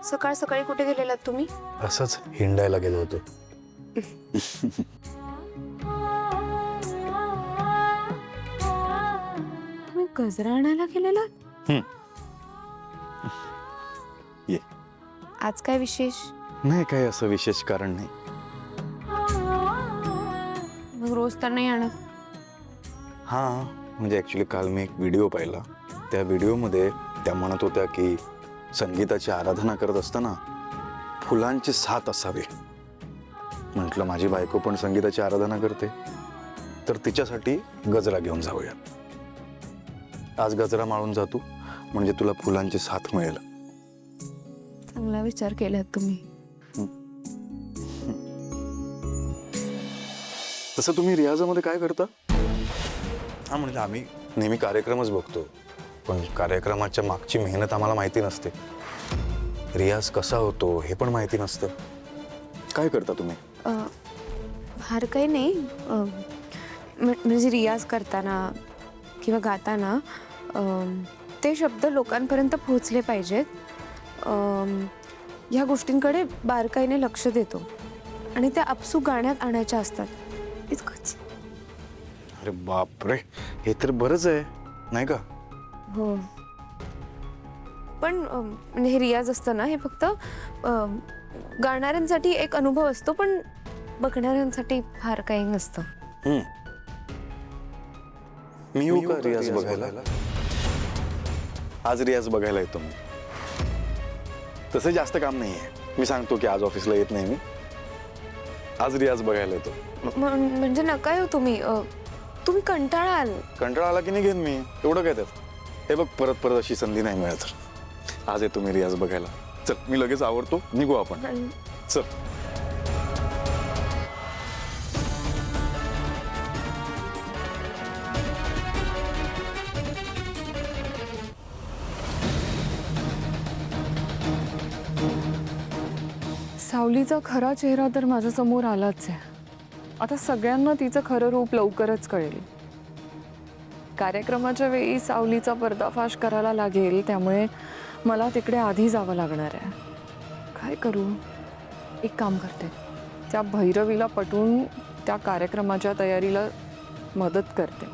सकाळ सकाळी कुठे गेलेलात तुम्ही? असंच हिंडायला गेलो होतो. तुम्ही गजरा आणायला गेलेलात? ये. आज काय विशेष? नाही काही असं विशेष कारण नाही. मग रोज तर नाही आणत. हां म्हणजे ॲक्च्युली काल मी एक व्हिडिओ पाहिला. त्या व्हिडिओमध्ये त्या म्हणत होत्या की संगीताची आराधना करत असताना फुलांची साथ असावी. म्हटलं माझी बायको पण संगीताची आराधना करते तर तिच्यासाठी गजरा घेऊन जाऊया. आज गजरा माळून जातो म्हणजे तुला फुलांची साथ मिळेल. चांगला विचार केलात तुम्ही. तसं तुम्ही रियाजामध्ये काय करता? हा म्हणजे आम्ही नेहमी कार्यक्रमच बघतो पण कार्यक्रमाच्या मागची मेहनत आम्हाला माहिती नसते. रियाज कसा होतो हे पण माहिती नसतं. काय करता तुम्ही? फार काही नाही. म्हणजे रियाज करताना किंवा गाताना ते शब्द लोकांपर्यंत पोहोचले पाहिजेत. ह्या गोष्टींकडे बारकाईने लक्ष देतो आणि त्या आपसूक गाण्यात आणायच्या असतात. इतकंच. अरे बापरे हे तर बरंच आहे नाही का? हो पण म्हणजे हे रियाज असतं ना हे फक्त गाणाऱ्यांसाठी एक अनुभव असतो पण बघणाऱ्यांसाठी फार काही नसतं. मी येऊ का रियाज बघायला? आज रियाज बघायला येतो मी. तसं जास्त काम नाहीये. मी सांगतो की आज ऑफिसला येत नाही मी. आज रियाज बघायला येतो. म्हणजे नका येऊ तुम्ही. तुम्ही कंटाळाल. कंटाळा आला की नाही घेईन मी. एवढं काय त्यात. हे बघ परत परत अशी संधी नाही मिळत. आज येतो मी रियाज बघायला. चल मी लगेच आवरतो निघू आपण. चल. सावलीचा खरा चेहरा तर माझ्या समोर आलाच आहे. आता सगळ्यांना तिचं खरं रूप लवकरच कळेल. कार्यक्रमाच्या वेळी सावलीचा पर्दाफाश करायला लागेल त्यामुळे मला तिकडे आधी जावं लागणार आहे. काय करू? एक काम करते, त्या भैरवीला पटवून त्या कार्यक्रमाच्या तयारीला मदत करते.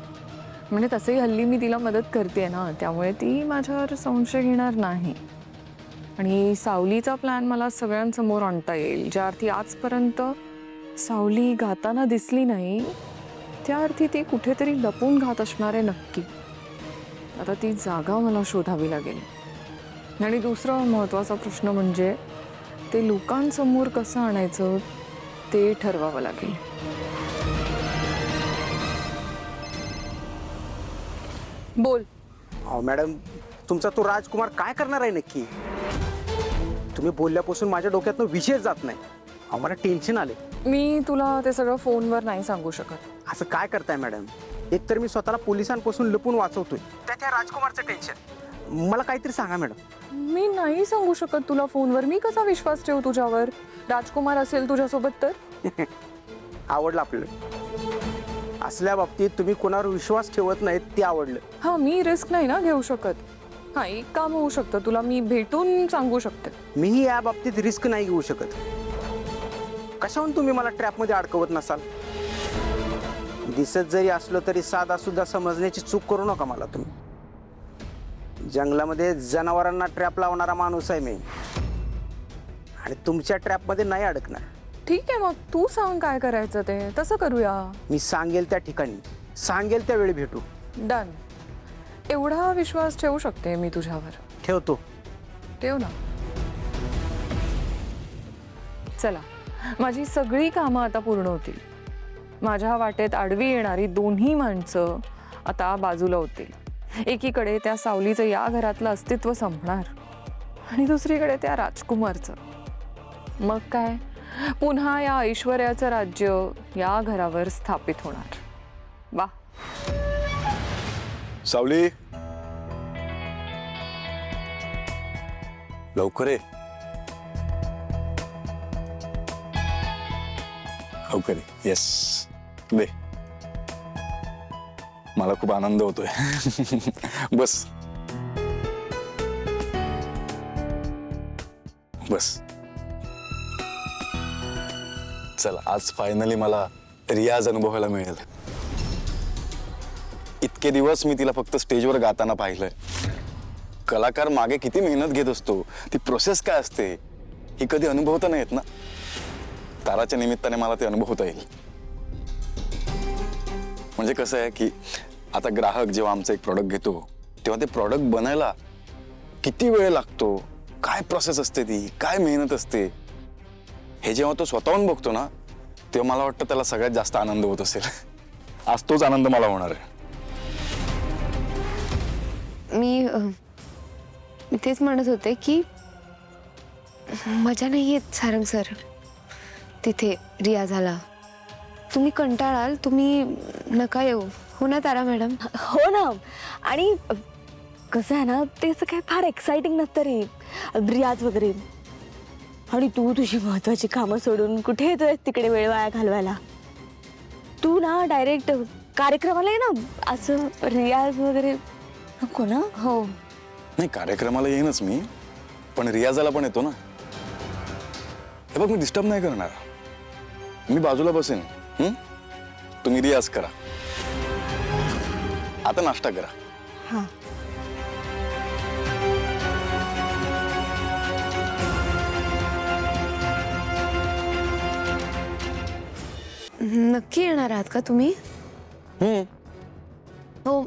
म्हणजे तसंही हल्ली मी तिला मदत करते ना त्यामुळे ती माझ्यावर संशय घेणार नाही. आणि सावलीचा प्लॅन मला सगळ्यांसमोर आणता येईल. ज्या अर्थी आजपर्यंत सावली गाताना दिसली नाही त्या अर्थी ती कुठेतरी लपून गात असणार आहे नक्की. आता ती जागा मला शोधावी लागेल. आणि दुसरा महत्त्वाचा प्रश्न म्हणजे ते लोकांसमोर कसं आणायचं ते ठरवावं लागेल. बोल. अहो मॅडम तुमचा तो राजकुमार काय करणार आहे नक्की? तुम्ही बोलल्यापासून माझ्या डोक्यातनं विषयच जात नाही. अहो मला टेन्शन आले. मी तुला ते सगळं फोनवर नाही सांगू शकत. असं काय करताय मॅडम? एकतर मी स्वतःला पोलिसांपासून लपून वाचवतोय त्या राजकुमारचं टेन्शन. मला काहीतरी सांगा मॅडम. मी नाही सांगू शकत तुला फोनवर. मी कसा विश्वास ठेवू तुझ्यावर? राजकुमार असेल तुझ्यासोबत तर? आवडलं आपल्याला. असल्या बाबतीत तुम्ही कोणावर विश्वास ठेवत नाहीत ते आवडलं. हां मी रिस्क नाही ना घेऊ शकत. हां एक काम होऊ शकतं, तुला मी भेटून सांगू शकते. मीही या बाबतीत रिस्क नाही घेऊ शकत. कशाहून तुम्ही मला ट्रॅपमध्ये अडकवत नसाल. दिसत जरी असलो तरी साधा सुद्धा समजण्याची चूक करू नका मला तुम्ही. जंगलामध्ये जनावरांना ट्रॅप लावणारा माणूस आहे मी आणि तुमच्या ट्रॅपमध्ये नाही अडकणार. ठीक आहे मग तू सांग काय करायचं ते तसं करूया. मी सांगेल त्या ठिकाणी सांगेल त्या वेळी भेटू. डन. एवढा विश्वास ठेवू शकते मी तुझ्यावर. ठेवतो. ठेव ना. चला माझी सगळी कामं आता पूर्ण होतील. माझ्या वाटेत आडवी येणारी दोन्ही माणसं आता बाजूला होतील. एकीकडे त्या सावलीचं या घरातलं अस्तित्व संपणार आणि दुसरीकडे त्या राजकुमारचं. मग काय पुन्हा या ऐश्वर्याचं राज्य या घरावर स्थापित होणार. वा. सावली लवकर ये. लवकर ये. Yes they. मला खूप आनंद होतोय. बस बस. चल, आज फायनली मला रियाज अनुभवायला मिळेल. इतके दिवस मी तिला फक्त स्टेजवर गाताना पाहिलंय. कलाकार मागे किती मेहनत घेत असतो, ती प्रोसेस काय असते ही कधी अनुभवता नाही येत ना. ताराच्या निमित्ताने मला ते अनुभवता येईल. म्हणजे कसं आहे की आता ग्राहक जेव्हा आमचं एक प्रॉडक्ट घेतो तेव्हा ते प्रॉडक्ट बनायला किती वेळ लागतो, काय प्रोसेस असते, ती काय मेहनत असते, हे जेव्हा तो स्वतःहून बघतो ना तेव्हा मला वाटतं त्याला सगळ्यात जास्त आनंद होत असेल. आज तोच आनंद मला होणार आहे. मी तेच म्हणत होते की मजा नाही येत सारंग सर तिथे रियाजाला. तुम्ही कंटाळाल, तुम्ही नका येऊ. हो ना तारा मॅडम? हो ना. आणि कसं आहे ना, ते असं काय फार एक्साइटिंग नसतं रे रियाज वगैरे. आणि तू तुझी महत्वाची कामं सोडून कुठे येतोय तिकडे वेळ वाया घालवायला? तू ना डायरेक्ट कार्यक्रमाला ये ना, असं रियाज वगैरे नको ना. हो, नाही, कार्यक्रमाला येईनच मी, पण रियाजाला पण येतो ना. हे बघ, मी डिस्टर्ब नाही करणार, मी बाजूला बसेन. तुम्ही रियाज करा. आता नाश्ता करा. हां. नक्की येणार आहात का तुम्ही? हो,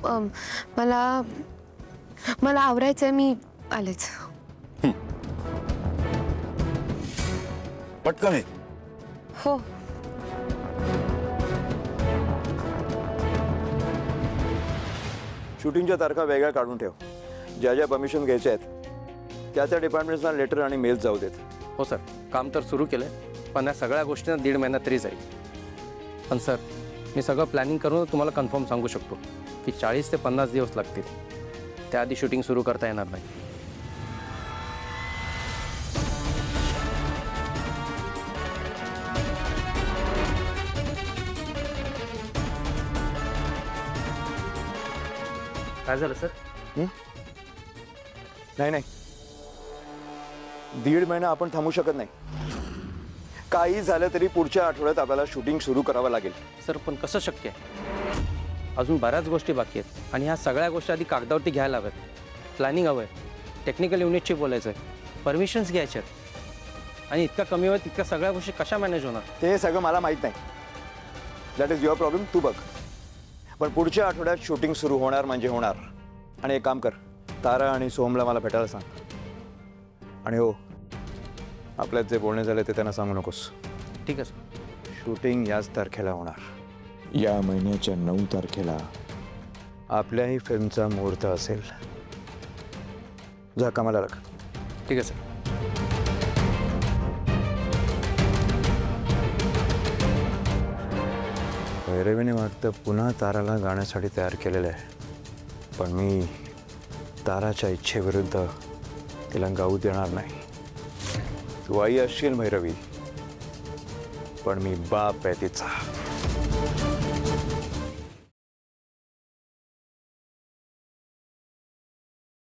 मला आवरायचंय, मी आलेच. पटकन आहे. हो. शूटिंगच्या तारखा वेगळ्या काढून ठेव. ज्या ज्या परमिशन घ्यायच्या आहेत त्या त्या डिपार्टमेंट्सना लेटर आणि मेल जाऊ देत. हो सर, काम तर सुरू केलं आहे, पण या सगळ्या गोष्टींना 1.5 महिना तरी जाईल. पण सर, मी सगळं प्लॅनिंग करून तुम्हाला कन्फर्म सांगू शकतो की 40 ते 50 दिवस लागतील. त्याआधी शूटिंग सुरू करता येणार नाही. काय झालं सर? नाही, 1.5 महिना आपण थांबू शकत नाही. काही झालं तरी पुढच्या आठवड्यात आपल्याला शूटिंग सुरू करावं लागेल. सर, पण कसं शक्य आहे? अजून बऱ्याच गोष्टी बाकी आहेत आणि ह्या सगळ्या गोष्टी आधी कागदावरती घ्यायला हव्यात. प्लॅनिंग हवं आहे, टेक्निकल युनिटशी बोलायचं आहे, परमिशन्स घ्यायचे आहेत. आणि इतक्या कमी वेळात इतक्या सगळ्या गोष्टी कशा मॅनेज होणार? ते सगळं मला माहीत नाही. दॅट इज युअर प्रॉब्लेम, तू बघ. पण पुढच्या आठवड्यात शूटिंग सुरू होणार म्हणजे होणार. आणि एक काम कर, तारा आणि सोहमला मला भेटायला सांग. आणि हो, आपल्यात जे बोलणे झाले ते त्यांना सांगू नकोस. ठीक आहे सर. शूटिंग याच तारखेला होणार. या महिन्याच्या 9 तारखेला आपल्याही फिल्मचा मुहूर्त असेल. जा कामाला लाग. ठीक आहे सर. भैरवीने वाटतं पुन्हा ताराला गाण्यासाठी तयार केलेलं आहे. पण मी ताराच्या इच्छेविरुद्ध तिला गाऊ देणार नाही. तू आई असशील भैरवी, पण मी बाप आहे तिचा.